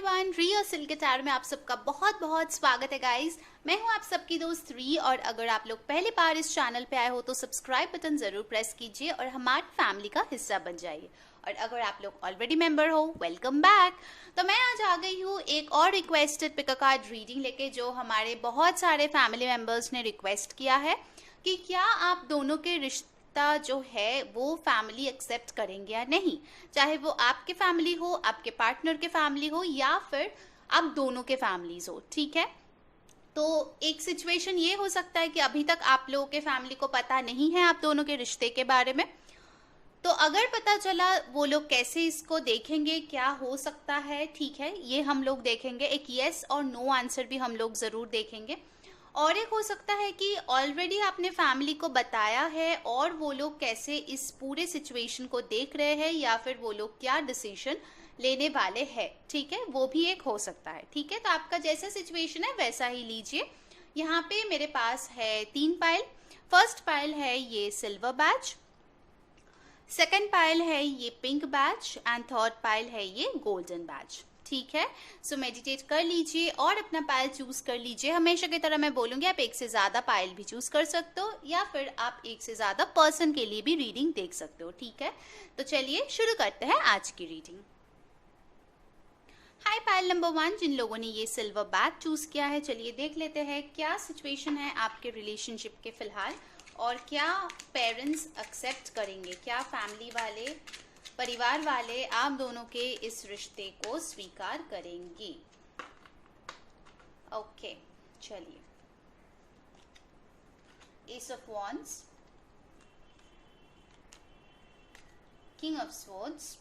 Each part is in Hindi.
एवरीवन, रिया सिल्क टैरो में आप सबका बहुत बहुत स्वागत है गाइस। मैं हूं आप सबकी दोस्त री, और अगर आप लोग पहली बार इस चैनल पे आए हो तो सब्सक्राइब बटन जरूर प्रेस कीजिए और हमारी फैमिली का हिस्सा बन जाइए। और अगर आप लोग ऑलरेडी मेंबर हो, वेलकम बैक। तो मैं आज आ गई हूँ एक और requested pick a card reading लेके, जो हमारे बहुत सारे फैमिली मेंबर्स ने रिक्वेस्ट किया है कि क्या आप दोनों के रिश्ते जो है वो फैमिली एक्सेप्ट करेंगे या नहीं, चाहे वो आपके फैमिली हो, आपके पार्टनर के फैमिली हो, या फिर आप दोनों के फैमिलीज हो। ठीक है, तो एक सिचुएशन ये हो सकता है कि अभी तक आप लोगों के फैमिली को पता नहीं है आप दोनों के रिश्ते के बारे में। तो अगर पता चला, वो लोग कैसे इसको देखेंगे, क्या हो सकता है, ठीक है, ये हम लोग देखेंगे। एक यस और नो आंसर भी हम लोग जरूर देखेंगे। और एक हो सकता है कि ऑलरेडी आपने फैमिली को बताया है और वो लोग कैसे इस पूरे सिचुएशन को देख रहे हैं, या फिर वो लोग क्या डिसीजन लेने वाले हैं। ठीक है, वो भी एक हो सकता है। ठीक है, तो आपका जैसा सिचुएशन है वैसा ही लीजिए। यहाँ पे मेरे पास है 3 पाइल। फर्स्ट पाइल है ये सिल्वर बैच, सेकेंड पाइल है ये pink batch, and third pile है ये गोल्डन बैच। ठीक है, सो मेडिटेट कर लीजिए और अपना पाइल चूज कर लीजिए। हमेशा की तरह मैं बोलूंगी, आप एक से ज्यादा पाइल भी चूज कर सकते हो, या फिर आप एक से ज्यादा पर्सन के लिए भी रीडिंग देख सकते हो। ठीक है, तो चलिए शुरू करते हैं आज की रीडिंग। हाय पाइल नंबर 1, जिन लोगों ने ये सिल्वर बैग चूज किया है, चलिए देख लेते हैं क्या सिचुएशन है आपके रिलेशनशिप के फिलहाल, और क्या पेरेंट्स एक्सेप्ट करेंगे, क्या फैमिली वाले, परिवार वाले आप दोनों के इस रिश्ते को स्वीकार करेंगे। ओके, चलिए। S of wands, king of swords,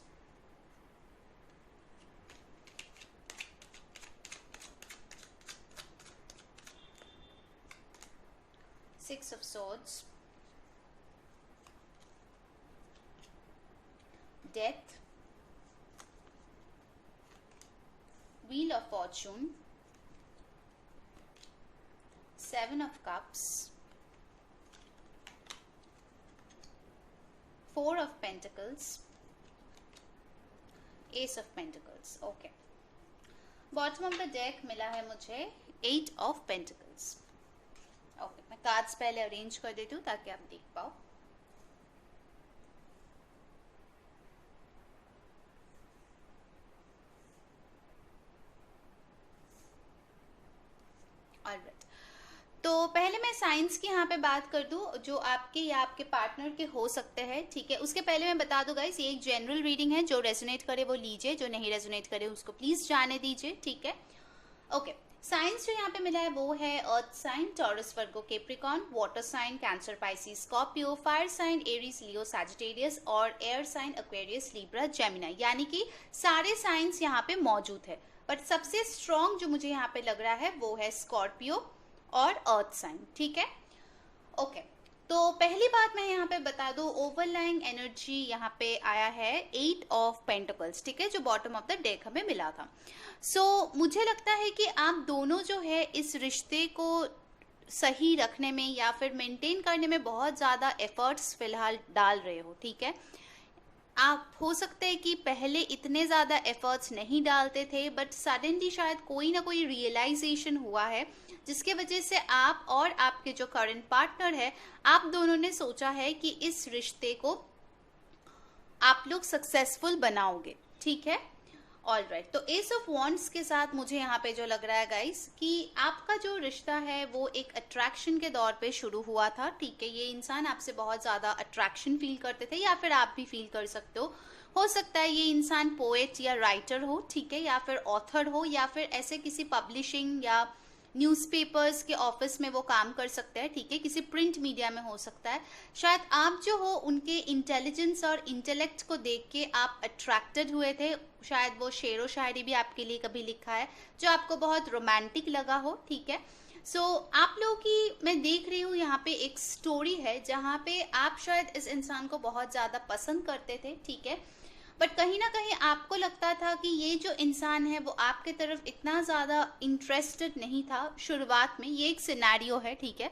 six of swords, Death, Wheel of Fortune, Seven of Cups, Four of Pentacles, Ace of Pentacles. Okay. Bottom of the deck मिला है मुझे Eight of Pentacles. Okay, मैं कार्ड्स पहले अरेंज कर देती हूँ ताकि आप देख पाओ। ऑलराइट, तो पहले मैं साइंस की यहाँ पे बात कर दूं जो आपके या आपके पार्टनर के हो सकते हैं। ठीक है, उसके पहले मैं बता दूं गाइस, ये एक जनरल रीडिंग है, जो रेजोनेट करे वो लीजिए, जो नहीं रेजोनेट करे उसको प्लीज जाने दीजिए। ठीक है, ओके। साइंस जो यहाँ पे मिला है वो है earth sign, Taurus, Virgo, Capricorn, water sign, Cancer, Pisces, Scorpio, fire sign, Aries, Leo, Sagittarius, और air sign Aquarius, Libra, Gemini. यानी कि सारे साइंस यहाँ पे मौजूद है, बट सबसे स्ट्रॉन्ग जो मुझे यहाँ पे लग रहा है वो है स्कॉर्पियो और अर्थ साइन। ठीक है, ओके। तो पहली बात मैं यहाँ पे बता दूं, ओवरलाइंग एनर्जी यहाँ पे आया है 8 ऑफ पेंटिकल्स। ठीक है, जो बॉटम ऑफ द डेक हमें मिला था। सो मुझे लगता है कि आप दोनों जो है इस रिश्ते को सही रखने में या फिर मेंटेन करने में बहुत ज्यादा एफर्ट्स फिलहाल डाल रहे हो। ठीक है, आप हो सकते हैं कि पहले इतने ज़्यादा एफर्ट्स नहीं डालते थे, बट सडनली शायद कोई ना कोई रियलाइजेशन हुआ है, जिसके वजह से आप और आपके जो करंट पार्टनर है, आप दोनों ने सोचा है कि इस रिश्ते को आप लोग सक्सेसफुल बनाओगे। ठीक है, ऑलराइट। तो एस ऑफ वॉन्ड्स के साथ मुझे यहाँ पे जो लग रहा है गाइस, कि आपका जो रिश्ता है वो एक अट्रैक्शन के दौर पे शुरू हुआ था। ठीक है, ये इंसान आपसे बहुत ज्यादा अट्रैक्शन फील करते थे, या फिर आप भी फील कर सकते हो सकता है ये इंसान पोएट या राइटर हो, ठीक है, या फिर ऑथर हो, या फिर ऐसे किसी पब्लिशिंग या न्यूज़पेपर्स के ऑफिस में वो काम कर सकते हैं। ठीक है, किसी प्रिंट मीडिया में हो सकता है। शायद आप जो हो उनके इंटेलिजेंस और इंटेलेक्ट को देख के आप अट्रैक्टेड हुए थे। शायद वो शेर व शायरी भी आपके लिए कभी लिखा है जो आपको बहुत रोमांटिक लगा हो। ठीक है, सो आप लोगों की मैं देख रही हूँ यहाँ पे एक स्टोरी है जहाँ पे आप शायद इस इंसान को बहुत ज़्यादा पसंद करते थे। ठीक है, बट कहीं ना कहीं आपको लगता था कि ये जो इंसान है वो आपके तरफ इतना ज़्यादा इंटरेस्टेड नहीं था शुरुआत में। ये एक सिनेरियो है, ठीक है।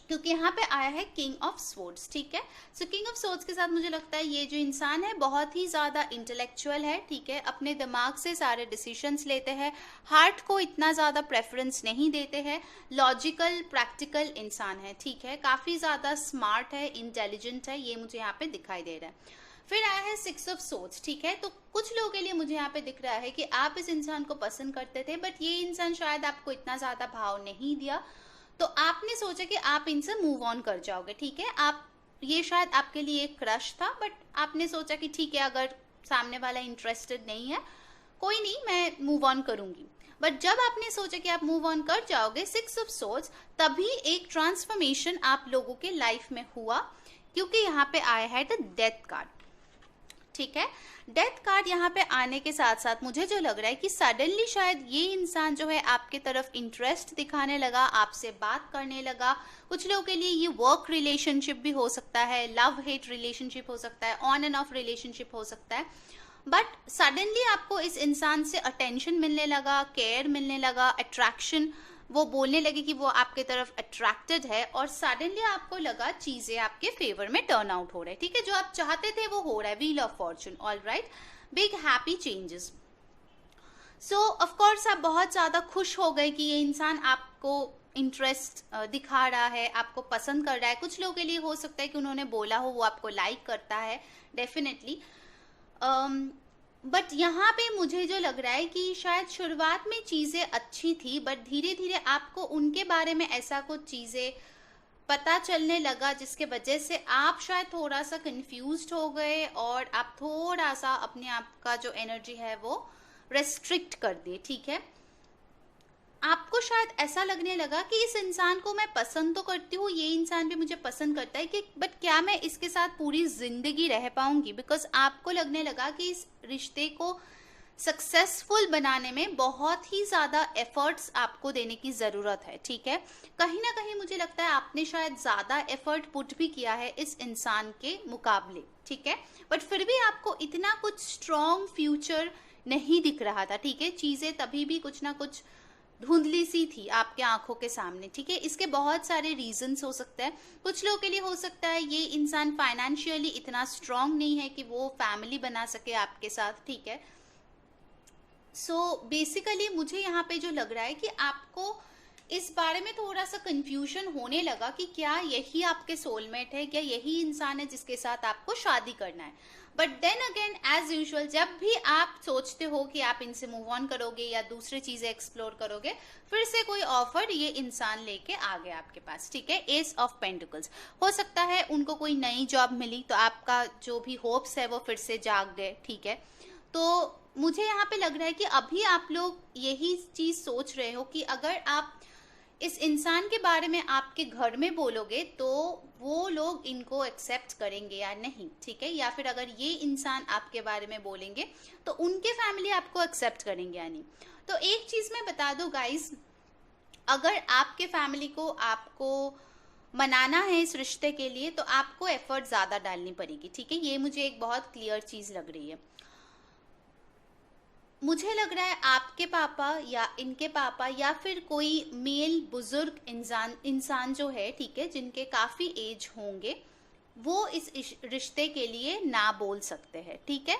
क्योंकि यहाँ पे आया है किंग ऑफ स्वॉर्ड्स, ठीक है। सो किंग ऑफ स्वॉर्ड्स के साथ मुझे लगता है ये जो इंसान है बहुत ही ज़्यादा इंटेलेक्चुअल है, ठीक है, अपने दिमाग से सारे डिसीजंस लेते हैं, हार्ट को इतना ज़्यादा प्रेफरेंस नहीं देते हैं, लॉजिकल प्रैक्टिकल इंसान है, ठीक है, काफ़ी ज़्यादा स्मार्ट है, इंटेलिजेंट है, ये मुझे यहाँ पे दिखाई दे रहा है। फिर आया है सिक्स ऑफ सोर्ड्स, ठीक है। तो कुछ लोगों के लिए मुझे यहाँ पे दिख रहा है कि आप इस इंसान को पसंद करते थे, बट ये इंसान शायद आपको इतना ज़्यादा भाव नहीं दिया, तो आपने सोचा कि आप इनसे मूव ऑन कर जाओगे, ठीक है। आप ये शायद आपके लिए एक क्रश था, बट आपने सोचा कि ठीक है, अगर सामने वाला इंटरेस्टेड नहीं है, कोई नहीं, मैं मूव ऑन करूंगी। बट जब आपने सोचा कि आप मूव ऑन कर जाओगे, सिक्स ऑफ सोर्ड्स, तभी एक ट्रांसफॉर्मेशन आप लोगों के लाइफ में हुआ, क्योंकि यहाँ पे आया है द डेथ कार्ड, ठीक है। डेथ कार्ड यहाँ पे आने के साथ साथ मुझे जो लग रहा है कि सडनली शायद ये इंसान जो है आपके तरफ इंटरेस्ट दिखाने लगा, आपसे बात करने लगा। कुछ लोगों के लिए ये वर्क रिलेशनशिप भी हो सकता है, लव हेट रिलेशनशिप हो सकता है, ऑन एंड ऑफ रिलेशनशिप हो सकता है, बट सडनली आपको इस इंसान से अटेंशन मिलने लगा, केयर मिलने लगा, अट्रैक्शन, वो बोलने लगे कि वो आपके तरफ अट्रैक्टेड है, और सडनली आपको लगा चीजें आपके फेवर में टर्न आउट हो रहे हैं, ठीक है, जो आप चाहते थे वो हो रहा है, wheel of Fortune, all right, big happy changes. So of course आप बहुत ज्यादा खुश हो गए कि ये इंसान आपको इंटरेस्ट दिखा रहा है, आपको पसंद कर रहा है। कुछ लोगों के लिए हो सकता है कि उन्होंने बोला हो वो आपको लाइक करता है, डेफिनेटली। बट यहाँ पे मुझे जो लग रहा है कि शायद शुरुआत में चीज़ें अच्छी थी, बट धीरे धीरे आपको उनके बारे में ऐसा कुछ चीज़ें पता चलने लगा जिसके वजह से आप शायद थोड़ा सा कंफ्यूज्ड हो गए, और आप थोड़ा सा अपने आप का जो एनर्जी है वो रेस्ट्रिक्ट कर दिए, ठीक है। आपको शायद ऐसा लगने लगा कि इस इंसान को मैं पसंद तो करती हूँ, ये इंसान भी मुझे पसंद करता है, कि बट क्या मैं इसके साथ पूरी जिंदगी रह पाऊंगी, बिकॉज आपको लगने लगा कि इस रिश्ते को सक्सेसफुल बनाने में बहुत ही ज़्यादा एफर्ट्स आपको देने की ज़रूरत है, ठीक है। कहीं ना कहीं मुझे लगता है आपने शायद ज़्यादा एफर्ट पुट भी किया है इस इंसान के मुकाबले, ठीक है, बट फिर भी आपको इतना कुछ स्ट्रॉन्ग फ्यूचर नहीं दिख रहा था, ठीक है। चीज़ें तभी भी कुछ ना कुछ धुंधली सी थी आपके आंखों के सामने, ठीक है। इसके बहुत सारे रीजंस हो सकते हैं। कुछ लोगों के लिए हो सकता है ये इंसान फाइनेंशियली इतना स्ट्रांग नहीं है कि वो फैमिली बना सके आपके साथ, ठीक है। सो बेसिकली मुझे यहाँ पे जो लग रहा है कि आपको इस बारे में थोड़ा सा कंफ्यूजन होने लगा कि क्या यही आपके सोलमेट है, क्या यही इंसान है जिसके साथ आपको शादी करना है। But then again as usual, जब भी आप सोचते हो कि आप इनसे मूव ऑन करोगे या दूसरी चीजें एक्सप्लोर करोगे, फिर से कोई ऑफर ये इंसान लेके आ गया आपके पास, ठीक है। एस ऑफ पेंटिकल्स, हो सकता है उनको कोई नई जॉब मिली तो आपका जो भी होप्स है वो फिर से जाग गए, ठीक है। तो मुझे यहाँ पे लग रहा है कि अभी आप लोग यही चीज सोच रहे हो कि अगर आप इस इंसान के बारे में आपके घर में बोलोगे तो वो लोग इनको एक्सेप्ट करेंगे या नहीं, ठीक है, या फिर अगर ये इंसान आपके बारे में बोलेंगे तो उनके फैमिली आपको एक्सेप्ट करेंगे या नहीं। तो एक चीज मैं बता दूं गाइस, अगर आपके फैमिली को आपको मनाना है इस रिश्ते के लिए तो आपको एफर्ट ज्यादा डालनी पड़ेगी, ठीक है। ये मुझे एक बहुत क्लियर चीज लग रही है। मुझे लग रहा है आपके पापा या इनके पापा या फिर कोई मेल बुजुर्ग इंसान जो है, ठीक है, जिनके काफी एज होंगे, वो इस रिश्ते के लिए ना बोल सकते हैं, ठीक है।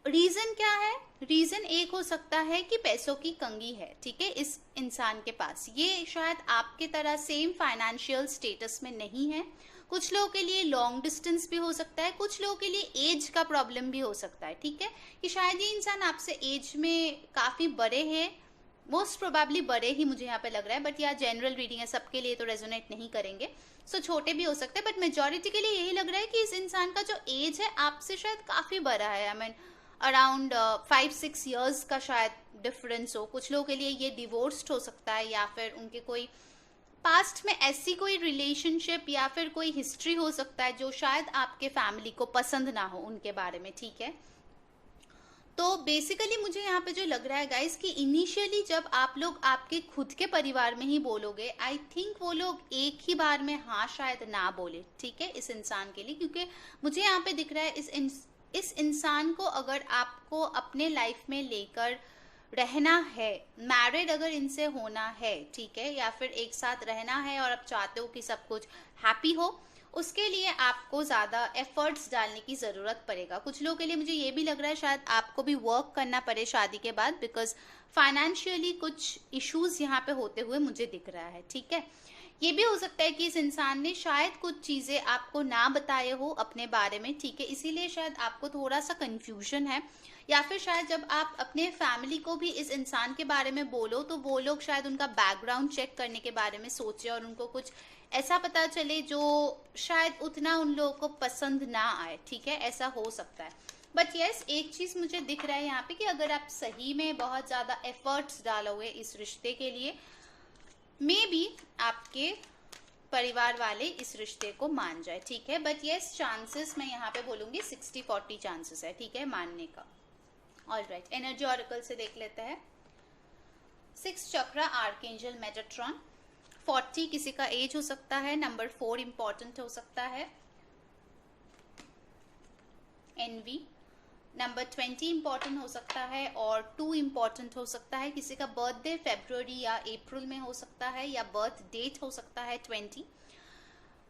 रीजन क्या है? रीजन एक हो सकता है कि पैसों की कंगी है, ठीक है, इस इंसान के पास। ये शायद आपके तरह सेम फाइनेंशियल स्टेटस में नहीं है। कुछ लोगों के लिए लॉन्ग डिस्टेंस भी हो सकता है, कुछ लोगों के लिए एज का प्रॉब्लम भी हो सकता है, ठीक है, कि शायद ये इंसान आपसे एज में काफी बड़े हैं, मोस्ट प्रोबेबली बड़े ही मुझे यहाँ पे लग रहा है, बट यह जनरल रीडिंग है, सबके लिए तो रेजोनेट नहीं करेंगे। सो छोटे भी हो सकते हैं, बट मेजोरिटी के लिए यही लग रहा है कि इस इंसान का जो एज है आपसे शायद काफी बड़ा है। आई मीन अराउंड 5-6 ईयर्स का शायद डिफरेंस हो। कुछ लोगों के लिए ये डिवोर्स्ड हो सकता है, या फिर उनके कोई पास्ट में ऐसी कोई रिलेशनशिप या फिर कोई हिस्ट्री हो सकता है जो शायद आपके फैमिली को पसंद ना हो उनके बारे में, ठीक है। तो बेसिकली मुझे यहाँ पे जो लग रहा है गाइस कि इनिशियली जब आप लोग आपके खुद के परिवार में ही बोलोगे, आई थिंक वो लोग एक ही बार में हाँ शायद ना बोले, ठीक है, इस इंसान के लिए, क्योंकि मुझे यहाँ पे दिख रहा है इस इंसान को अगर आपको अपने लाइफ में लेकर रहना है, मैरिड अगर इनसे होना है, ठीक है, या फिर एक साथ रहना है और आप चाहते हो कि सब कुछ हैप्पी हो, उसके लिए आपको ज़्यादा एफर्ट्स डालने की ज़रूरत पड़ेगा। कुछ लोगों के लिए मुझे ये भी लग रहा है शायद आपको भी वर्क करना पड़े शादी के बाद, बिकॉज फाइनेंशियली कुछ इश्यूज यहाँ पे होते हुए मुझे दिख रहा है, ठीक है। ये भी हो सकता है कि इस इंसान ने शायद कुछ चीज़ें आपको ना बताए हो अपने बारे में, ठीक है, इसीलिए शायद आपको थोड़ा सा कंफ्यूजन है। या फिर शायद जब आप अपने फैमिली को भी इस इंसान के बारे में बोलो तो वो लोग शायद उनका बैकग्राउंड चेक करने के बारे में सोचे और उनको कुछ ऐसा पता चले जो शायद उतना उन लोगों को पसंद ना आए, ठीक है, ऐसा हो सकता है। बट यस, एक चीज मुझे दिख रहा है यहाँ पे कि अगर आप सही में बहुत ज्यादा एफर्ट्स डालोगे इस रिश्ते के लिए, मे बी आपके परिवार वाले इस रिश्ते को मान जाए, ठीक है। बट यस, चांसेस मैं यहाँ पे बोलूंगी 60-40 चांसेस है, ठीक है, मानने का। ऑलराइट, एनर्जी ऑरेकल से देख लेते हैं। 6 चक्रा आर्कएंजल मेटाट्रॉन। 40 किसी का एज हो सकता है, नंबर 4 इंपॉर्टेंट हो सकता है, एनवी। नंबर 20 इंपॉर्टेंट हो सकता है और 2 इंपॉर्टेंट हो सकता है। किसी का बर्थडे फरवरी या अप्रैल में हो सकता है या बर्थ डेट हो सकता है 20।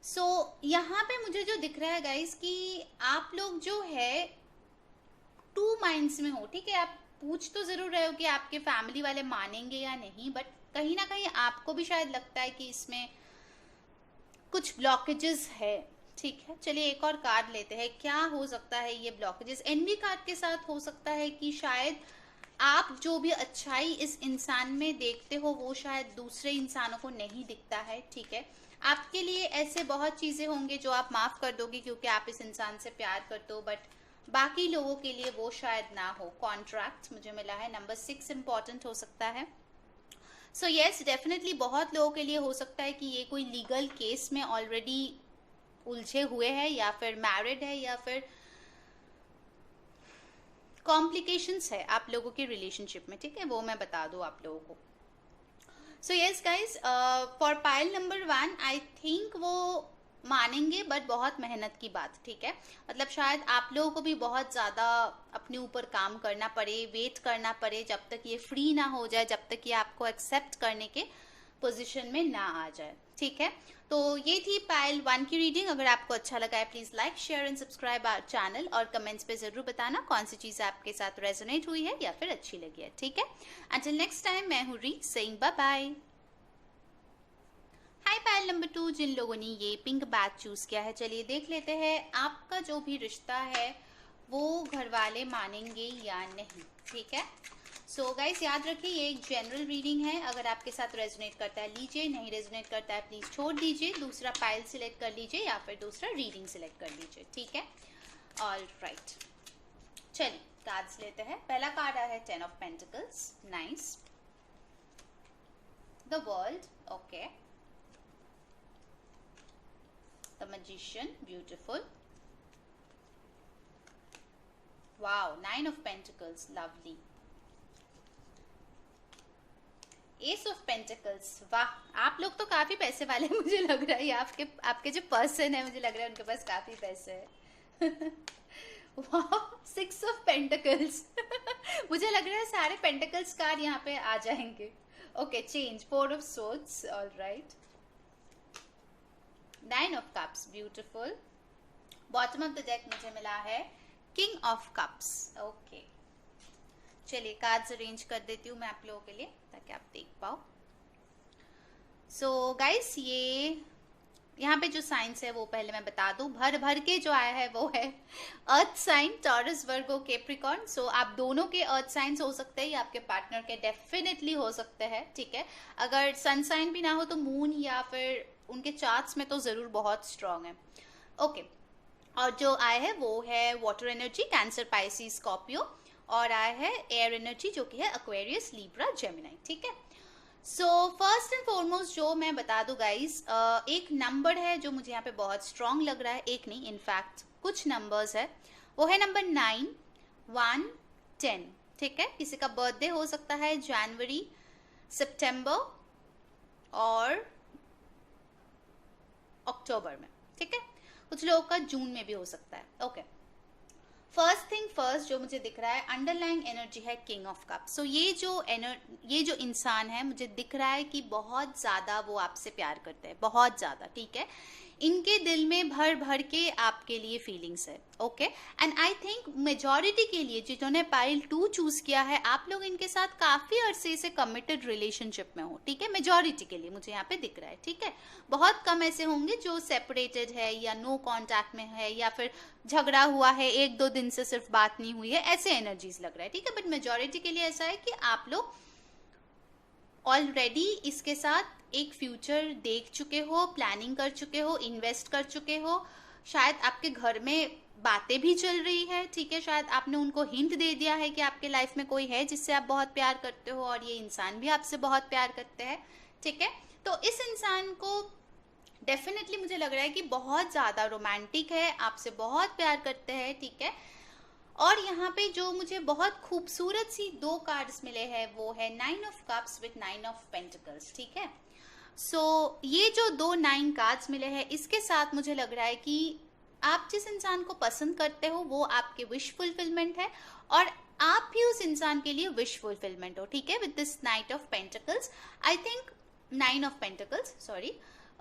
सो यहाँ पे मुझे जो दिख रहा है गाइस कि आप लोग जो है 2 माइंड्स में हो, ठीक है। आप पूछ तो जरूर रहे हो कि आपके फैमिली वाले मानेंगे या नहीं, बट कहीं ना कहीं आपको भी शायद लगता है कि इसमें कुछ ब्लॉकेजेस है, ठीक है। चलिए एक और कार्ड लेते हैं, क्या हो सकता है ये ब्लॉकेजेस। एनवी कार्ड के साथ हो सकता है कि शायद आप जो भी अच्छाई इस इंसान में देखते हो वो शायद दूसरे इंसानों को नहीं दिखता है, ठीक है। आपके लिए ऐसे बहुत चीजें होंगे जो आप माफ कर दोगे क्योंकि आप इस इंसान से प्यार करते हो, बट बाकी लोगों के लिए वो शायद ना हो। कॉन्ट्रैक्ट मुझे मिला है, नंबर 6 इंपॉर्टेंट हो सकता है। सो यस, डेफिनेटली बहुत लोगों के लिए हो सकता है कि ये कोई लीगल केस में ऑलरेडी उलझे हुए हैं या फिर मैरिड है या फिर कॉम्प्लिकेशंस है आप लोगों के रिलेशनशिप में, ठीक है, वो मैं बता दूं आप लोगों को। So yes guys, for pile number 1 I think वो मानेंगे, बट बहुत मेहनत की बात, ठीक है। मतलब शायद आप लोगों को भी बहुत ज़्यादा अपने ऊपर काम करना पड़े, वेट करना पड़े जब तक ये फ्री ना हो जाए, जब तक ये आपको एक्सेप्ट करने के पोजीशन में ना आ जाए, ठीक है। तो ये थी पाइल 1 की रीडिंग। अगर आपको अच्छा लगा है please like share and subscribe our channel और कमेंट्स पे जरूर बताना कौन सी चीज आपके साथ रेजोनेट हुई है या फिर अच्छी लगी है, ठीक है। अंटिल नेक्स्ट टाइम, मैं हूँ री सेइंग बाय बाय। हाय पाइल नंबर 2, जिन लोगों ने ये पिंक बैग चूज किया है, चलिए देख लेते हैं आपका जो भी रिश्ता है वो घर वाले मानेंगे या नहीं, ठीक है। सो गाइस याद रखिए ये एक जनरल रीडिंग है, अगर आपके साथ रेजोनेट करता है लीजिए, नहीं रेजोनेट करता है प्लीज छोड़ दीजिए, दूसरा पाइल सिलेक्ट कर लीजिए या फिर दूसरा रीडिंग सिलेक्ट कर लीजिए, ठीक है। ऑल राइट, चलिए कार्ड्स लेते हैं। पहला कार्ड आया है 10 of pentacles, nice. The world, okay. The magician, beautiful. Wow, 9 of pentacles, lovely. S of pentacles, वाह, आप लोग तो काफी पैसे वाले मुझे लग रहा है। आपके जो पर्सन है मुझे लग रहा है उनके पास काफी पैसे है। वाह, 6 ऑफ पेंटिकल्स। मुझे लग रहा है सारे पेंटिकल्स कार्ड यहाँ पे आ जाएंगे। Okay, change, 4 of swords, alright. 9 of cups, beautiful. Bottom of the deck मुझे मिला है किंग ऑफ कप्स, ओके। चलिए कार्ड्स अरेंज कर देती हूँ मैं आप लोगों के लिए ताकि आप देख पाओ। सो गाइस, ये यहाँ पे जो साइंस है वो पहले मैं बता दूं, भर भर के जो आया है वो है earth sign, Taurus, Virgo, Capricorn. सो आप दोनों के अर्थ साइंस हो सकते हैं या आपके पार्टनर के डेफिनेटली हो सकते हैं, ठीक है। अगर सन साइन भी ना हो तो मून या फिर उनके चार्ट्स में तो जरूर बहुत स्ट्रांग है, ओके। और जो आया है वो है water energy, cancer, Pisces, Scorpio, और आया है एयर एनर्जी जो कि है एक्वेरियस, लीब्रा, जेमिनी, ठीक है। सो फर्स्ट एंड फॉरमोस्ट जो मैं बता दूं गाइस, एक नंबर है जो मुझे यहाँ पे बहुत स्ट्रांग लग रहा है, एक नहीं इनफैक्ट कुछ नंबर्स है, वो है नंबर 9, 1, 10, ठीक है। किसी का बर्थडे हो सकता है जनवरी, सितंबर और अक्टूबर में, ठीक है। कुछ लोगों का जून में भी हो सकता है, ओके। फर्स्ट थिंग फर्स्ट जो मुझे दिख रहा है, अंडरलाइंग एनर्जी है किंग ऑफ कप। सो ये जो इंसान है, मुझे दिख रहा है कि बहुत ज्यादा वो आपसे प्यार करते हैं, बहुत ज्यादा, ठीक है। इनके दिल में भर भर के आपके लिए फीलिंग्स है, okay. And I think majority के लिए जिन्होंने पाइल 2 चूज किया है, आप लोग इनके साथ काफी अरसे से कमिटेड रिलेशनशिप में हो, ठीक है। मेजॉरिटी के लिए मुझे यहाँ पे दिख रहा है, ठीक है। बहुत कम ऐसे होंगे जो सेपरेटेड है या नो कांटेक्ट में है, या फिर झगड़ा हुआ है, 1-2 दिन से सिर्फ बात नहीं हुई है, ऐसे एनर्जीज लग रहा है, ठीक है। बट मेजॉरिटी के लिए ऐसा है कि आप लोग ऑलरेडी इसके साथ एक फ्यूचर देख चुके हो, प्लानिंग कर चुके हो, इन्वेस्ट कर चुके हो। शायद आपके घर में बातें भी चल रही है, ठीक है। शायद आपने उनको हिंट दे दिया है कि आपके लाइफ में कोई है जिससे आप बहुत प्यार करते हो, और ये इंसान भी आपसे बहुत प्यार करते हैं, ठीक है। तो इस इंसान को डेफिनेटली मुझे लग रहा है कि बहुत ज्यादा रोमांटिक है, आपसे बहुत प्यार करते हैं, ठीक है। और यहाँ पे जो मुझे बहुत खूबसूरत सी 2 कार्ड्स मिले हैं, वो है 9 of cups with 9 of pentacles, ठीक है। सो ये जो 2 9 कार्ड्स मिले हैं, इसके साथ मुझे लग रहा है कि आप जिस इंसान को पसंद करते हो वो आपके विश फुलफिलमेंट है, और आप भी उस इंसान के लिए विश फुलफिलमेंट हो, ठीक है। With this night of pentacles, I think 9 of pentacles, sorry,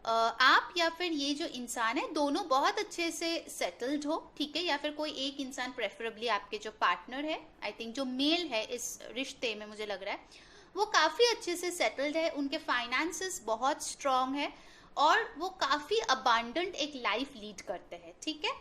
आप या फिर ये जो इंसान है, दोनों बहुत अच्छे से सेटल्ड हो, ठीक है। या फिर कोई एक इंसान, प्रेफरेबली आपके जो पार्टनर है, आई थिंक जो मेल है इस रिश्ते में, मुझे लग रहा है वो काफी अच्छे से सेटल्ड है, उनके फाइनेंसेस बहुत स्ट्रांग है, और वो काफी अबांडेंट एक लाइफ लीड करते हैं, ठीक है।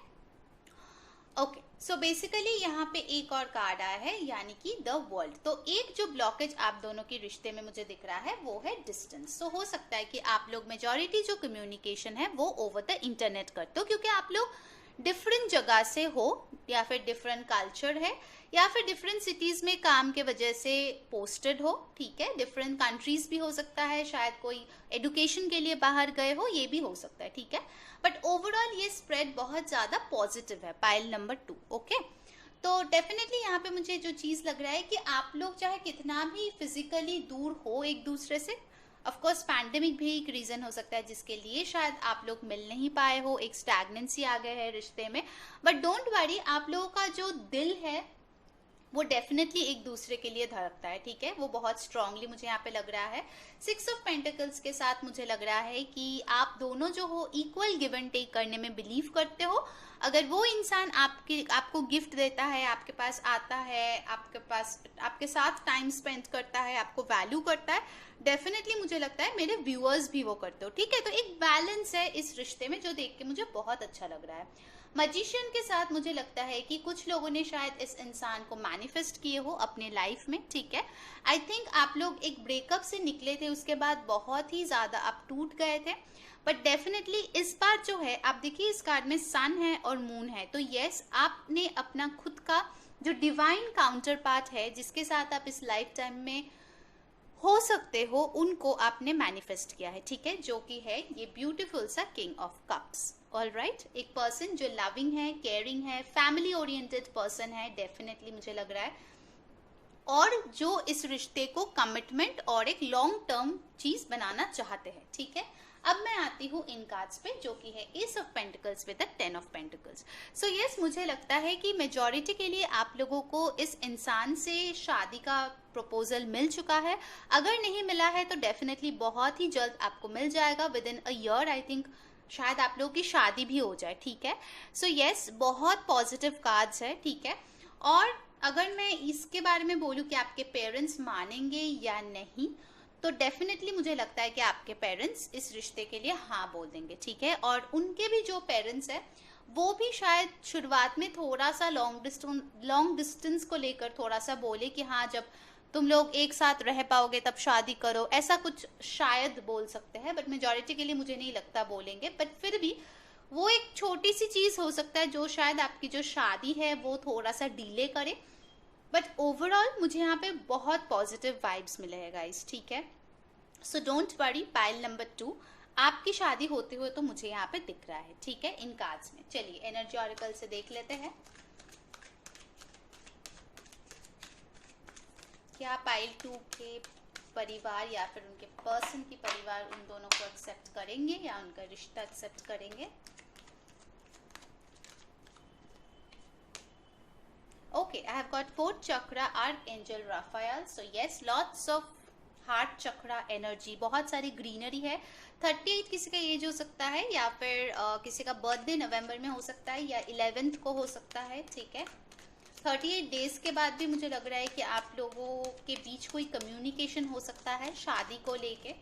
ओके, सो बेसिकली यहाँ पे एक और कार्ड आया है, यानी कि द वर्ल्ड। तो एक जो ब्लॉकेज आप दोनों के रिश्ते में मुझे दिख रहा है, वो है डिस्टेंस। सो हो सकता है कि आप लोग मेजॉरिटी जो कम्युनिकेशन है वो ओवर द इंटरनेट करते हो, क्योंकि आप लोग डिफरेंट जगह से हो, या फिर डिफरेंट कल्चर है, या फिर डिफरेंट सिटीज में काम के वजह से पोस्टेड हो, ठीक है। डिफरेंट कंट्रीज भी हो सकता है, शायद कोई एडुकेशन के लिए बाहर गए हो, ये भी हो सकता है, ठीक है। बट ओवरऑल ये स्प्रेड बहुत ज्यादा पॉजिटिव है, पाइल नंबर 2, ओके। तो डेफिनेटली यहाँ पे मुझे जो चीज लग रहा है कि आप लोग चाहे कितना भी फिजिकली दूर हो एक दूसरे से, ऑफ कोर्स पैंडेमिक भी एक रीजन हो सकता है जिसके लिए शायद आप लोग मिल नहीं पाए हो, एक स्टैग्नेंसी आ गए है रिश्ते में, बट डोंट वरी, आप लोगों का जो दिल है वो डेफिनेटली एक दूसरे के लिए धड़कता है, ठीक है। वो बहुत स्ट्रांगली मुझे यहाँ पे लग रहा है। 6 ऑफ पेंटिकल्स के साथ मुझे लग रहा है कि आप दोनों जो हो इक्वल गिव एंड टेक करने में बिलीव करते हो। अगर वो इंसान आपको गिफ्ट देता है, आपके पास आता है, आपके साथ टाइम स्पेंड करता है, आपको वैल्यू करता है, डेफिनेटली मुझे लगता है मेरे व्यूअर्स भी वो करते हो, ठीक है। तो एक बैलेंस है इस रिश्ते में, जो देख के मुझे बहुत अच्छा लग रहा है। मजिशियन के साथ मुझे लगता है कि कुछ लोगों ने शायद इस इंसान को मैनिफेस्ट किए हो अपने लाइफ में, ठीक है। आई थिंक आप लोग एक ब्रेकअप से निकले थे, उसके बाद बहुत ही ज्यादा आप टूट गए थे, बट डेफिनेटली इस बार जो है, आप देखिए इस कार्ड में सन है और मून है, तो यस, आपने अपना खुद का जो डिवाइन काउंटर पार्ट है, जिसके साथ आप इस लाइफ टाइम में हो सकते हो, उनको आपने मैनिफेस्ट किया है, ठीक है, जो कि है ये ब्यूटीफुल सा king of cups. All right, एक पर्सन जो लविंग है, केयरिंग है, फैमिली ओरिएंटेड पर्सन है, डेफिनेटली मुझे लग रहा है, और जो इस रिश्ते को कमिटमेंट और एक लॉन्ग टर्म चीज बनाना चाहते हैं, ठीक है। अब मैं आती हूँ इन कार्ड्स पे, जो कि है S of pentacles with the 10 of pentacles. So yes, मुझे लगता है कि मेजॉरिटी के लिए आप लोगों को इस इंसान से शादी का प्रपोजल मिल चुका है। अगर नहीं मिला है तो डेफिनेटली बहुत ही जल्द आपको मिल जाएगा, with in a year I think शायद आप लोगों की शादी भी हो जाए, ठीक है। सो यस, बहुत पॉजिटिव कार्ड्स है, ठीक है। और अगर मैं इसके बारे में बोलूँ कि आपके पेरेंट्स मानेंगे या नहीं, तो डेफिनेटली मुझे लगता है कि आपके पेरेंट्स इस रिश्ते के लिए हाँ बोल देंगे, ठीक है। और उनके भी जो पेरेंट्स है, वो भी शायद शुरुआत में थोड़ा सा लॉन्ग डिस्टेंस को लेकर थोड़ा सा बोले कि हाँ, जब तुम लोग एक साथ रह पाओगे तब शादी करो, ऐसा कुछ शायद बोल सकते हैं, बट मेजॉरिटी के लिए मुझे नहीं लगता बोलेंगे। बट फिर भी वो एक छोटी सी चीज हो सकता है जो शायद आपकी जो शादी है वो थोड़ा सा डिले करे, बट ओवरऑल मुझे यहाँ पे बहुत पॉजिटिव वाइब्स मिले हैं गाइस, ठीक है। So don't worry, pile number 2 आपकी शादी होते हुए तो मुझे यहाँ पे दिख रहा है, ठीक है, इन कार्ड्स में। चलिए एनर्जी ऑरेकल से देख लेते हैं, क्या पाइल 2 के परिवार या फिर उनके पर्सन की परिवार उन दोनों को एक्सेप्ट करेंगे या उनका रिश्ता एक्सेप्ट करेंगे। Okay, I have got 4th chakra, Archangel Raphael. So yes, lots of heart chakra energy, बहुत सारी ग्रीनरी है। 38 किसी का एज हो सकता है, या फिर किसी का बर्थडे नवंबर में हो सकता है, या 11th को हो सकता है, ठीक है। 38 डेज के बाद भी मुझे लग रहा है कि आप लोगों के बीच कोई कम्युनिकेशन हो सकता है शादी को लेके।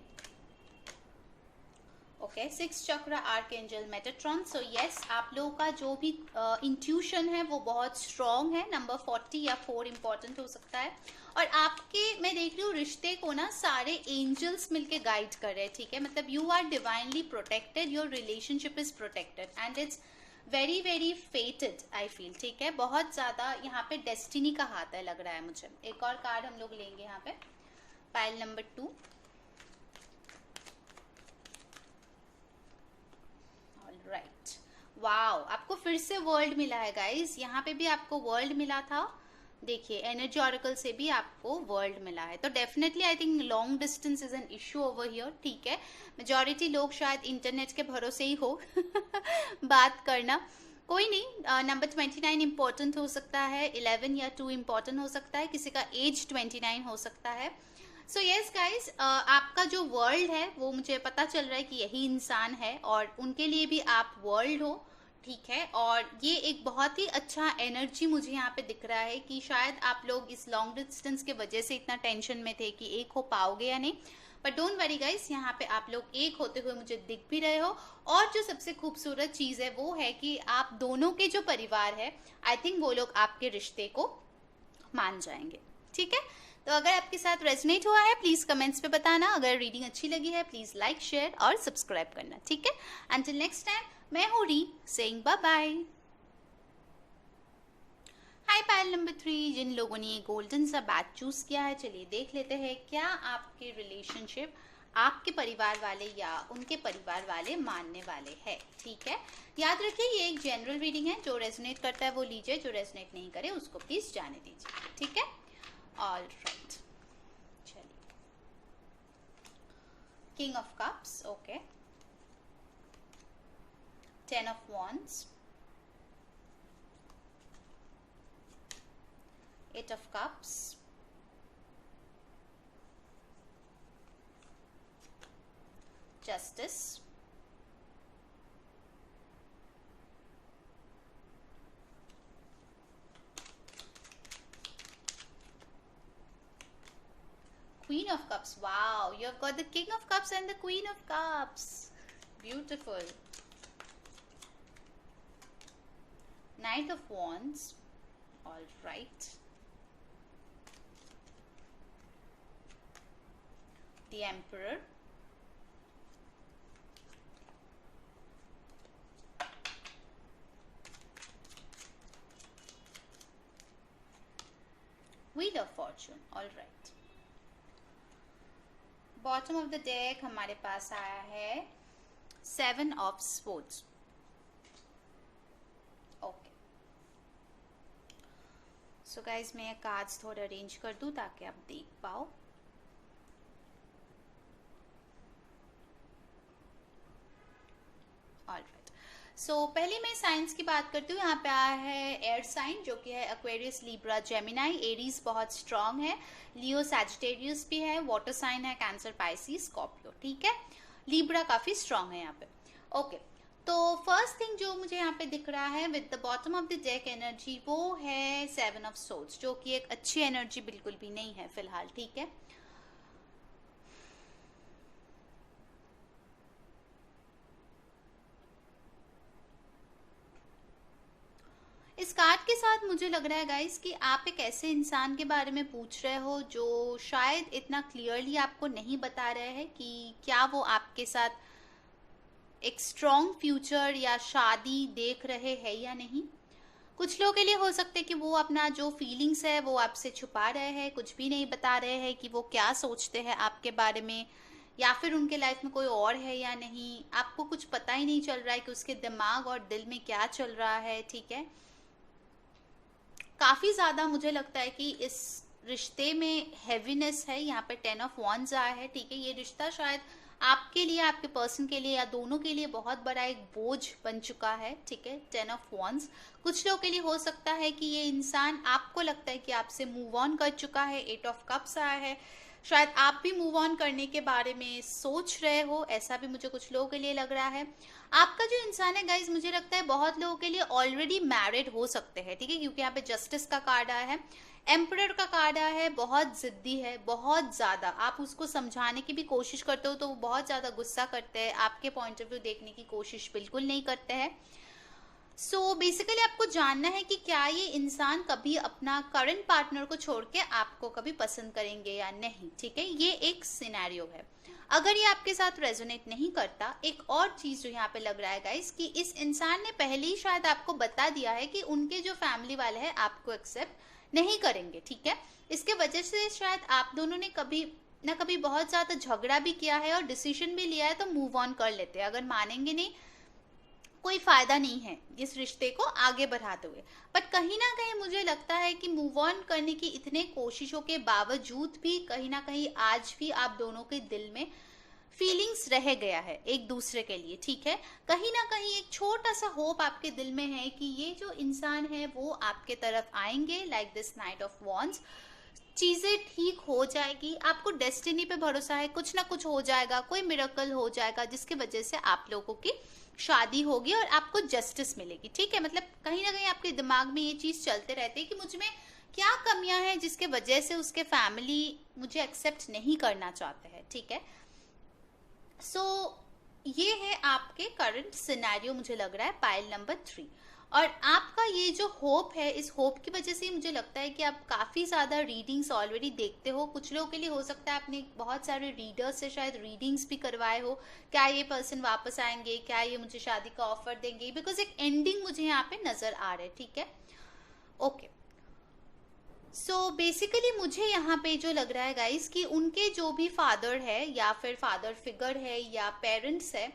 ओके, 6th चक्र आर्कएंजल मेटाट्रॉन। सो यस, आप लोगों का जो भी इंट्यूशन है वो बहुत स्ट्रॉन्ग है। नंबर 40 या 4 इंपॉर्टेंट हो सकता है। और आपके, मैं देख रही हूँ रिश्ते को ना सारे एंजल्स मिलके गाइड कर रहे हैं, ठीक है। मतलब you are divinely protected, your relationship is protected and it's very very fated, I feel, ठीक है। बहुत ज्यादा यहाँ पे डेस्टिनी का हाथ है लग रहा है मुझे। एक और कार्ड हम लोग लेंगे यहाँ पे, पाइल नंबर 2। राइट, वाओ, आपको फिर से वर्ल्ड मिला है गाइस। यहाँ पे भी आपको वर्ल्ड मिला था, देखिए एनर्जी ऑरेकल से भी आपको वर्ल्ड मिला है। तो definitely I think long distance is an issue over here, ठीक है। मेजॉरिटी लोग शायद इंटरनेट के भरोसे ही हो बात करना, कोई नहीं। नंबर 29 इंपॉर्टेंट हो सकता है, 11 या 2 इंपॉर्टेंट हो सकता है, किसी का एज 29 हो सकता है। सो यस गाइज, आपका जो वर्ल्ड है वो मुझे पता चल रहा है कि यही इंसान है, और उनके लिए भी आप वर्ल्ड हो, ठीक है। और ये एक बहुत ही अच्छा एनर्जी मुझे यहाँ पे दिख रहा है कि शायद आप लोग इस लॉन्ग डिस्टेंस के वजह से इतना टेंशन में थे कि एक हो पाओगे या नहीं, बट डोंट वरी गाइस, यहाँ पे आप लोग एक होते हुए मुझे दिख भी रहे हो। और जो सबसे खूबसूरत चीज है वो है कि आप दोनों के जो परिवार है, आई थिंक वो लोग आपके रिश्ते को मान जाएंगे, ठीक है। तो अगर आपके साथ रेजोनेट हुआ है प्लीज कमेंट्स पे बताना। अगर रीडिंग अच्छी लगी है प्लीज लाइक, शेयर और सब्सक्राइब करना, ठीक है। अंटिल नेक्स्ट टाइम, मैं हूँ री, सेइंग बाय बाय। हाय पाइल नंबर 3, जिन लोगों ने ये गोल्डन सा बैच चूज किया है, चलिए देख लेते हैं क्या आपके रिलेशनशिप आपके परिवार वाले या उनके परिवार वाले मानने वाले हैं, ठीक है। याद रखिए ये एक जनरल रीडिंग है, जो रेजोनेट करता है वो लीजिए, जो रेजोनेट नहीं करे उसको प्लीज जाने दीजिए, ठीक है। ऑल राइट, चलिए, king of cups, okay, 10 of wands, 8 of cups, justice, queen of cups. Wow, you have got the king of cups and the queen of cups, beautiful. Knight of wands, all right, the emperor, wheel of fortune, all right। Bottom of the deck हमारे पास आया है 7 of swords, okay. So guys, मैं कार्ड्स थोड़ा अरेंज कर दूं ताकि आप देख पाओ। ऑलराइट, सो पहले मैं साइंस की बात करती हूँ। यहाँ पे आया है एयर साइन, जो कि है एक्वेरियस, लिब्रा, जेमिनाई, एरीज बहुत स्ट्रांग है, लियो, सैजिटेरियस भी है, वाटर साइन है कैंसर, पाइसिस, स्कॉर्पियो, ठीक है। लिब्रा काफी स्ट्रांग है यहाँ पे, ओके। तो फर्स्ट थिंग जो मुझे यहाँ पे दिख रहा है with the bottom of the deck energy, वो है 7 of swords, जो कि एक अच्छी एनर्जी बिल्कुल भी नहीं है फिलहाल, ठीक है। इस कार्ड के साथ मुझे लग रहा है गाइस कि आप एक ऐसे इंसान के बारे में पूछ रहे हो जो शायद इतना क्लियरली आपको नहीं बता रहे हैं कि क्या वो आपके साथ एक स्ट्रॉन्ग फ्यूचर या शादी देख रहे हैं या नहीं। कुछ लोगों के लिए हो सकता है कि वो अपना जो फीलिंग्स है वो आपसे छुपा रहे हैं, कुछ भी नहीं बता रहे हैं कि वो क्या सोचते हैं आपके बारे में, या फिर उनके लाइफ में कोई और है या नहीं। आपको कुछ पता ही नहीं चल रहा है कि उसके दिमाग और दिल में क्या चल रहा है, ठीक है। काफी ज्यादा मुझे लगता है कि इस रिश्ते में हैवीनेस है। यहाँ पे 10 of wands आया है, ठीक है। ये रिश्ता शायद आपके लिए, आपके पर्सन के लिए या दोनों के लिए बहुत बड़ा एक बोझ बन चुका है, ठीक है। 10 ऑफ वॉन्ड्स। कुछ लोगों के लिए हो सकता है कि ये इंसान, आपको लगता है कि आपसे मूव ऑन कर चुका है। 8 ऑफ कप्स आया है, शायद आप भी मूव ऑन करने के बारे में सोच रहे हो, ऐसा भी मुझे कुछ लोगों के लिए लग रहा है। आपका जो इंसान है गाइज, मुझे लगता है बहुत लोगों के लिए ऑलरेडी मैरिड हो सकते हैं, ठीक है, क्योंकि यहाँ पे जस्टिस का कार्ड आया है, एम्परर का कार्ड आया है। बहुत जिद्दी है, बहुत ज्यादा। आप उसको समझाने की भी कोशिश करते हो तो वो बहुत ज्यादा गुस्सा करते हैं, आपके पॉइंट ऑफ व्यू देखने की कोशिश बिल्कुल नहीं करते हैं। सो बेसिकली आपको जानना है कि क्या ये इंसान कभी अपना करंट पार्टनर को छोड़ के आपको कभी पसंद करेंगे या नहीं, ठीक है। ये एक सिनेरियो है। अगर ये आपके साथ रेजोनेट नहीं करता, एक और चीज जो यहाँ पे लग रहा है गाइस, कि इस इंसान ने पहले ही शायद आपको बता दिया है कि उनके जो फैमिली वाले हैं आपको एक्सेप्ट नहीं करेंगे, ठीक है। इसके वजह से शायद आप दोनों ने कभी ना कभी बहुत ज्यादा झगड़ा भी किया है और डिसीजन भी लिया है, तो मूव ऑन कर लेते हैं। अगर मानेंगे नहीं, कोई फायदा नहीं है इस रिश्ते को आगे बढ़ाते हुए। बट कहीं ना कहीं मुझे लगता है कि मूव ऑन करने की इतने कोशिशों के बावजूद भी कहीं ना कहीं आज भी आप दोनों के दिल में फीलिंग्स रह गया है एक दूसरे के लिए, ठीक है। कहीं ना कहीं एक छोटा सा होप आपके दिल में है कि ये जो इंसान है वो आपके तरफ आएंगे, like this night of wands. चीजें ठीक हो जाएगी, आपको डेस्टिनी पे भरोसा है, कुछ ना कुछ हो जाएगा, कोई मिरेकल हो जाएगा जिसकी वजह से आप लोगों की शादी होगी और आपको जस्टिस मिलेगी, ठीक है। मतलब कहीं ना कहीं आपके दिमाग में ये चीज चलते रहते हैं कि मुझ में क्या कमियां हैं जिसके वजह से उसके फैमिली मुझे एक्सेप्ट नहीं करना चाहते हैं, ठीक है। सो ये है आपके करंट सिनेरियो, मुझे लग रहा है पाइल नंबर 3। और आपका ये जो होप है, इस होप की वजह से मुझे लगता है कि आप काफी ज्यादा रीडिंग्स ऑलरेडी देखते हो। कुछ लोगों के लिए हो सकता है आपने बहुत सारे रीडर्स से शायद रीडिंग्स भी करवाए हो, क्या ये पर्सन वापस आएंगे, क्या ये मुझे शादी का ऑफर देंगे, बिकॉज एक एंडिंग मुझे यहाँ पे नजर आ रहा है, ठीक है। ओके, सो बेसिकली मुझे यहाँ पे जो लग रहा है गाइस कि उनके जो भी फादर है या फिर फादर फिगर है या पेरेंट्स है,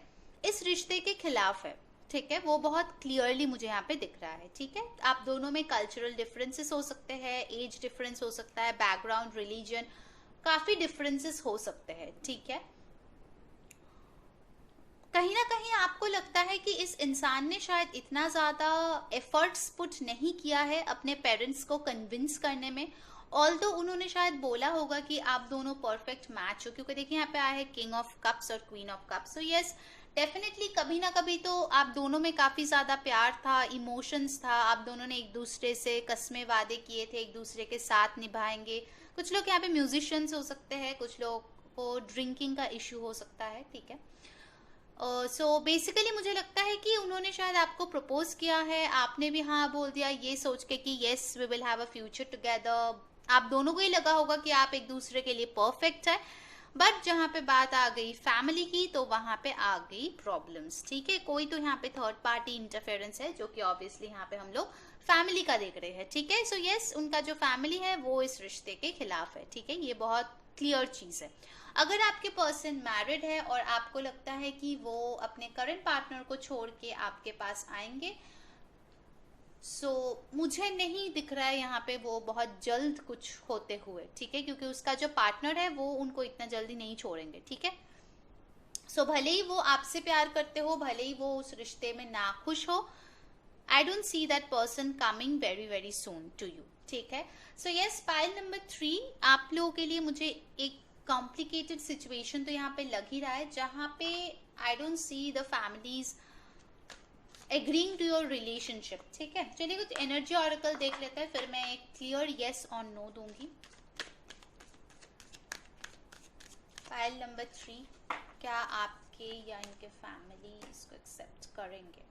इस रिश्ते के खिलाफ है, ठीक है। वो बहुत क्लियरली मुझे यहाँ पे दिख रहा है, ठीक है। आप दोनों में कल्चरल डिफरेंसेस हो सकते हैं, एज डिफरेंस हो सकता है, बैकग्राउंड, रिलीजन, काफी डिफरेंसेस हो सकते हैं, ठीक है। कहीं ना कहीं आपको लगता है कि इस इंसान ने शायद इतना ज्यादा एफर्ट्स पुट नहीं किया है अपने पेरेंट्स को कन्विंस करने में। ऑल्दो उन्होंने शायद बोला होगा कि आप दोनों परफेक्ट मैच हो, क्योंकि देखिए यहाँ पे आया है किंग ऑफ कप्स और queen of cups. So yes, definitely कभी ना कभी तो आप दोनों में काफी ज्यादा प्यार था, इमोशंस था, आप दोनों ने एक दूसरे से कस्में वादे किए थे, एक दूसरे के साथ निभाएंगे। कुछ लोग यहाँ पे म्यूजिशियंस हो सकते हैं, कुछ लोग को ड्रिंकिंग का इश्यू हो सकता है, ठीक है। सो बेसिकली मुझे लगता है कि उन्होंने शायद आपको प्रपोज किया है, आपने भी हाँ बोल दिया, ये सोच के कि yes we will have a future together. आप दोनों को ही लगा होगा कि आप एक दूसरे के लिए परफेक्ट है। बट जहाँ पे बात आ गई फैमिली की, तो वहां पे आ गई प्रॉब्लम्स, ठीक है। कोई तो यहाँ पे थर्ड पार्टी इंटरफेरेंस है, जो कि ऑब्वियसली यहाँ पे हम लोग फैमिली का देख रहे हैं, ठीक है। सो यस, उनका जो फैमिली है वो इस रिश्ते के खिलाफ है, ठीक है। ये बहुत क्लियर चीज है। अगर आपके पर्सन मैरिड है और आपको लगता है कि वो अपने करंट पार्टनर को छोड़ के आपके पास आएंगे, सो मुझे नहीं दिख रहा है यहाँ पे वो बहुत जल्द कुछ होते हुए, ठीक है, क्योंकि उसका जो पार्टनर है वो उनको इतना जल्दी नहीं छोड़ेंगे, ठीक है। सो भले ही वो आपसे प्यार करते हो, भले ही वो उस रिश्ते में ना खुश हो, I don't see that person coming very very soon to you, ठीक है। सो यस, पाइल नंबर 3 आप लोगों के लिए मुझे एक कॉम्प्लिकेटेड सिचुएशन तो यहाँ पे लग ही रहा है, जहाँ पे I don't see the families agreeing to your relationship, ठीक है। चलिए कुछ एनर्जी ऑरेकल देख लेते हैं, फिर मैं एक क्लियर येस और नो दूंगी। फाइल नंबर 3, क्या आपके या इनके फैमिली इसको एक्सेप्ट करेंगे?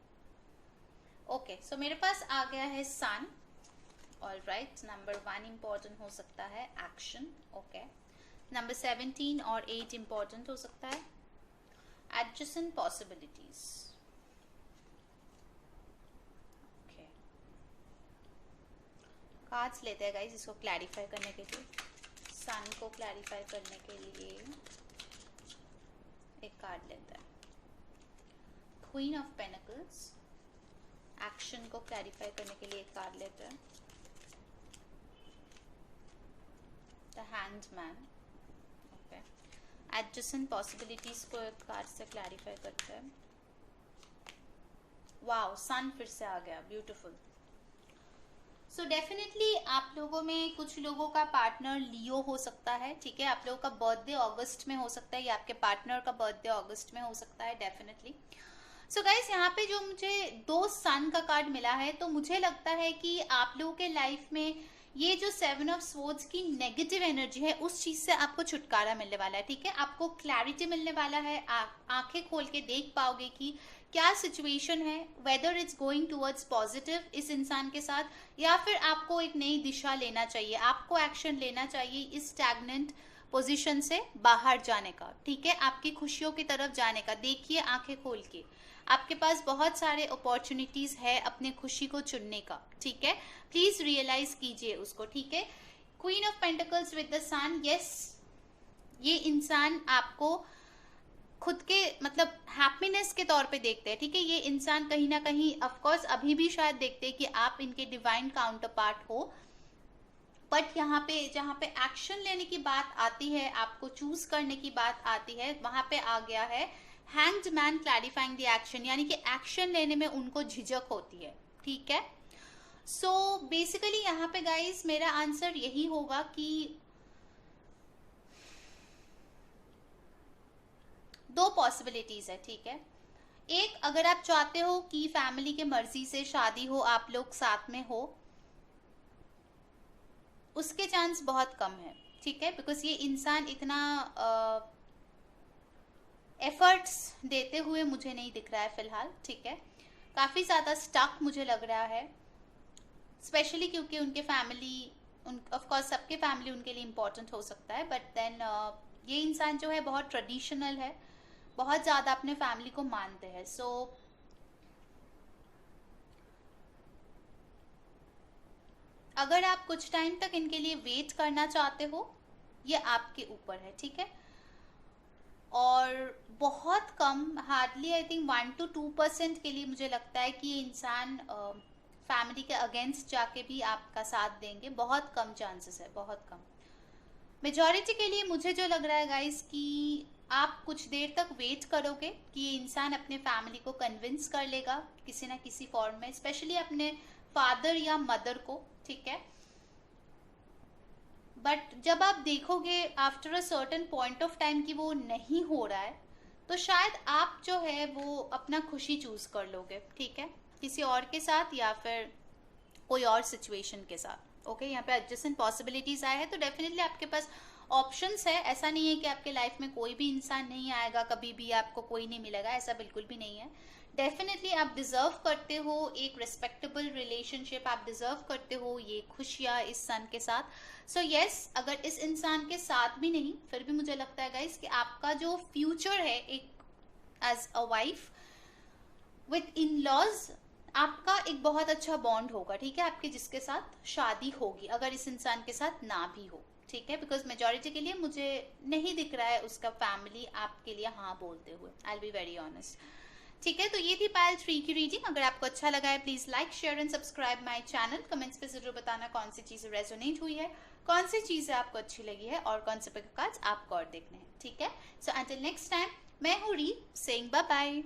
ओके, सो मेरे पास आ गया है सन। ऑलराइट, नंबर 1 इंपॉर्टेंट हो सकता है, एक्शन, ओके। नंबर 17 और 8 इंपॉर्टेंट हो सकता है, एडजेसेंट पॉसिबिलिटीज, ओके। कार्ड्स लेते हैं गाइस इसको क्लैरिफाई करने के लिए, सन को क्लैरिफाई करने के लिए एक कार्ड लेता है, क्वीन ऑफ पेनिकल्स। एक्शन को क्लैरिफाई करने के लिए एक कार्ड लेता है, the handman, okay. Adjacent possibilities को एक कार्ड से क्लैरिफाई करते हैं। वाओ, सन फिर से आ गया, ब्यूटीफुल। सो डेफिनेटली आप लोगों में कुछ लोगों का पार्टनर लियो हो सकता है, ठीक है। आप लोगों का बर्थडे अगस्त में हो सकता है या आपके पार्टनर का बर्थडे अगस्त में हो सकता है, डेफिनेटली। सो गाइस, यहाँ पे जो मुझे 2 सन का कार्ड मिला है, तो मुझे लगता है कि आप लोगों के लाइफ में ये जो 7 ऑफ स्वॉर्ड्स की नेगेटिव एनर्जी है, उस चीज से आपको छुटकारा मिलने वाला है, ठीक है। आपको क्लैरिटी मिलने वाला है, आप आंखें खोल के देख पाओगे कि क्या सिचुएशन है, whether it's going towards positive इस इंसान के साथ, या फिर आपको एक नई दिशा लेना चाहिए, आपको एक्शन लेना चाहिए इस स्टैग्नेंट पोजीशन से बाहर जाने का, ठीक है, आपकी खुशियों की तरफ जाने का। देखिए आंखें खोल के, आपके पास बहुत सारे अपॉर्चुनिटीज है अपने खुशी को चुनने का, ठीक है। प्लीज रियलाइज कीजिए उसको, ठीक है। Queen of pentacles with the sun, yes, ये इंसान आपको खुद के मतलब हैप्पीनेस के तौर पे देखते हैं, ठीक है। ये इंसान कहीं ना कहीं ऑफ कोर्स अभी भी शायद देखते हैं कि आप इनके डिवाइन काउंटर पार्ट हो, बट यहाँ पे जहाँ पे एक्शन लेने की बात आती है, आपको चूज करने की बात आती है, वहां पे आ गया है hanged man clarifying the action, यानी कि एक्शन लेने में उनको झिझक होती है, ठीक है। सो बेसिकली यहाँ पे गाइस मेरा आंसर यही होगा कि 2 पॉसिबिलिटीज है, ठीक है। एक, अगर आप चाहते हो कि फैमिली के मर्जी से शादी हो, आप लोग साथ में हो, उसके चांस बहुत कम है, ठीक है, बिकॉज ये इंसान इतना एफर्ट्स देते हुए मुझे नहीं दिख रहा है फिलहाल, ठीक है। काफी ज्यादा स्टक मुझे लग रहा है, स्पेशली क्योंकि उनके फैमिली, ऑफ कोर्स सबके फैमिली उनके लिए इम्पोर्टेंट हो सकता है, बट देन ये इंसान जो है बहुत ट्रेडिशनल है, बहुत ज्यादा अपने फैमिली को मानते हैं। सो अगर आप कुछ टाइम तक इनके लिए वेट करना चाहते हो, ये आपके ऊपर है, ठीक है। और बहुत कम, हार्डली आई थिंक 1 to 2% के लिए मुझे लगता है कि ये इंसान फैमिली के अगेंस्ट जाके भी आपका साथ देंगे, बहुत कम चांसेस है, बहुत कम। मेजॉरिटी के लिए मुझे जो लग रहा है गाइस कि आप कुछ देर तक वेट करोगे कि ये इंसान अपने फैमिली को कन्विंस कर लेगा किसी ना किसी फॉर्म में, स्पेशली अपने फादर या मदर को, ठीक है। बट जब आप देखोगे after a certain point of time कि वो नहीं हो रहा है, तो शायद आप जो है वो अपना खुशी चूज कर लोगे, ठीक है, किसी और के साथ या फिर कोई और सिचुएशन के साथ, ओके। यहाँ पे एडजस्टेंट पॉसिबिलिटीज आए हैं, तो डेफिनेटली आपके पास ऑप्शंस है। ऐसा नहीं है कि आपके लाइफ में कोई भी इंसान नहीं आएगा, कभी भी आपको कोई नहीं मिलेगा, ऐसा बिल्कुल भी नहीं है। डेफिनेटली आप डिजर्व करते हो एक रिस्पेक्टेबल रिलेशनशिप, आप डिजर्व करते हो ये खुशियाँ इस सन के साथ। सो यस, अगर इस इंसान के साथ भी नहीं, फिर भी मुझे लगता है गाइस कि आपका जो फ्यूचर है एक as a wife with in laws, आपका एक बहुत अच्छा बॉन्ड होगा, ठीक है, आपके जिसके साथ शादी होगी, अगर इस इंसान के साथ ना भी हो, ठीक है। बिकॉज मेजोरिटी के लिए मुझे नहीं दिख रहा है उसका फैमिली आपके लिए हाँ बोलते हुए, I will be very honest, ठीक है। तो ये थी पायल 3 की रीडिंग। अगर आपको अच्छा लगा है please like, share and subscribe my channel. Comments पे जरूर बताना कौन सी चीजें रेजोनेट हुई है, कौन सी चीजें आपको अच्छी लगी है और कौन से पिक कार्ड्स आपको और देखने हैं, ठीक है। सो अंटिल नेक्स्ट टाइम, मैं हूँ री सेइंग बाय बाय।